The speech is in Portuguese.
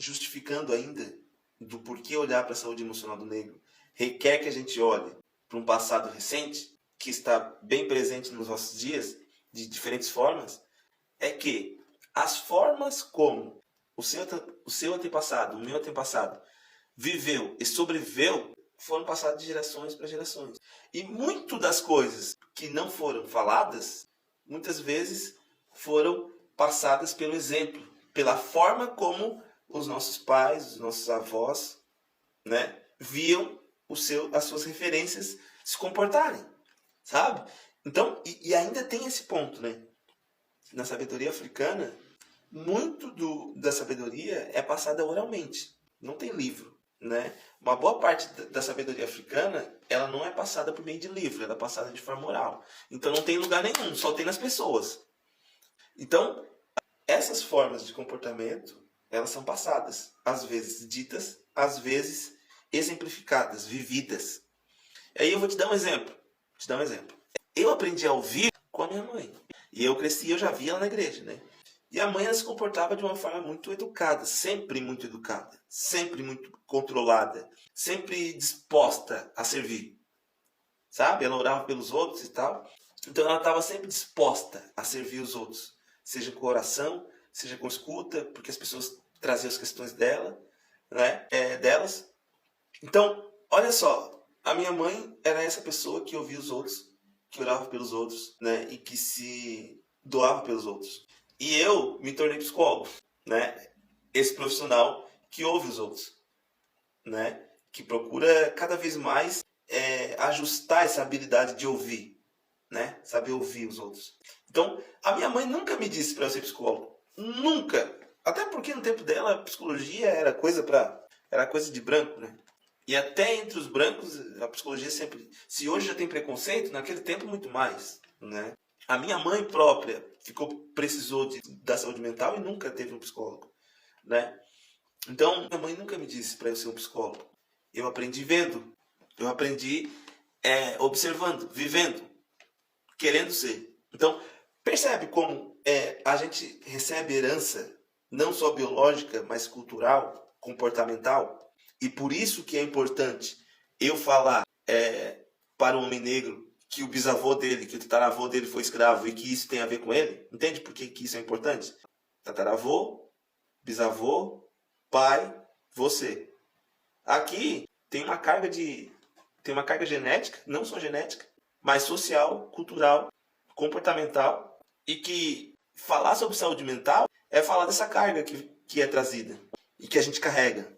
justificando ainda do porquê olhar para a saúde emocional do negro requer que a gente olhe para um passado recente, que está bem presente nos nossos dias, de diferentes formas, é que as formas como o seu antepassado, o meu antepassado, viveu e sobreviveu, foram passadas de gerações para gerações. E muito das coisas que não foram faladas, muitas vezes foram passadas pelo exemplo, pela forma como os nossos pais, os nossos avós, né, viam as suas referências se comportarem, sabe? Então, e ainda tem esse ponto, né? Na sabedoria africana, muito da sabedoria é passada oralmente, não tem livro, né? Uma boa parte da sabedoria africana, ela não é passada por meio de livro, ela é passada de forma oral. Então não tem lugar nenhum, só tem nas pessoas. Então, essas formas de comportamento, elas são passadas, às vezes ditas, às vezes exemplificadas, vividas. Aí eu vou te dar um exemplo. Eu aprendi a ouvir com a minha mãe. E eu cresci, eu já via ela na igreja, né? E a mãe, ela se comportava de uma forma muito educada, sempre muito educada, sempre muito controlada, sempre disposta a servir, sabe? Ela orava pelos outros e tal. Então ela estava sempre disposta a servir os outros, seja com oração, seja com escuta, porque as pessoas traziam as questões dela, né? Delas. Então, olha só, a minha mãe era essa pessoa que ouvia os outros, que orava pelos outros, né? E que se doava pelos outros. E eu me tornei psicólogo, né? Esse profissional que ouve os outros, né? Que procura cada vez mais ajustar essa habilidade de ouvir, né? Saber ouvir os outros. Então, a minha mãe nunca me disse para eu ser psicólogo. Nunca. Até porque no tempo dela, a psicologia era coisa de branco, né? E até entre os brancos, a psicologia sempre... Se hoje já tem preconceito, naquele tempo muito mais, né? A minha mãe própria precisou da saúde mental e nunca teve um psicólogo, né? Então, minha mãe nunca me disse para eu ser um psicólogo. Eu aprendi vendo. Eu aprendi observando, vivendo, querendo ser. Então, percebe como a gente recebe herança, não só biológica, mas cultural, comportamental. E por isso que é importante eu falar para o homem negro que o bisavô dele, que o tataravô dele foi escravo e que isso tem a ver com ele. Entende por que isso é importante? Tataravô, bisavô, pai, você. Aqui tem uma carga genética, não só genética, mas social, cultural, comportamental, e que falar sobre saúde mental é falar dessa carga que é trazida e que a gente carrega.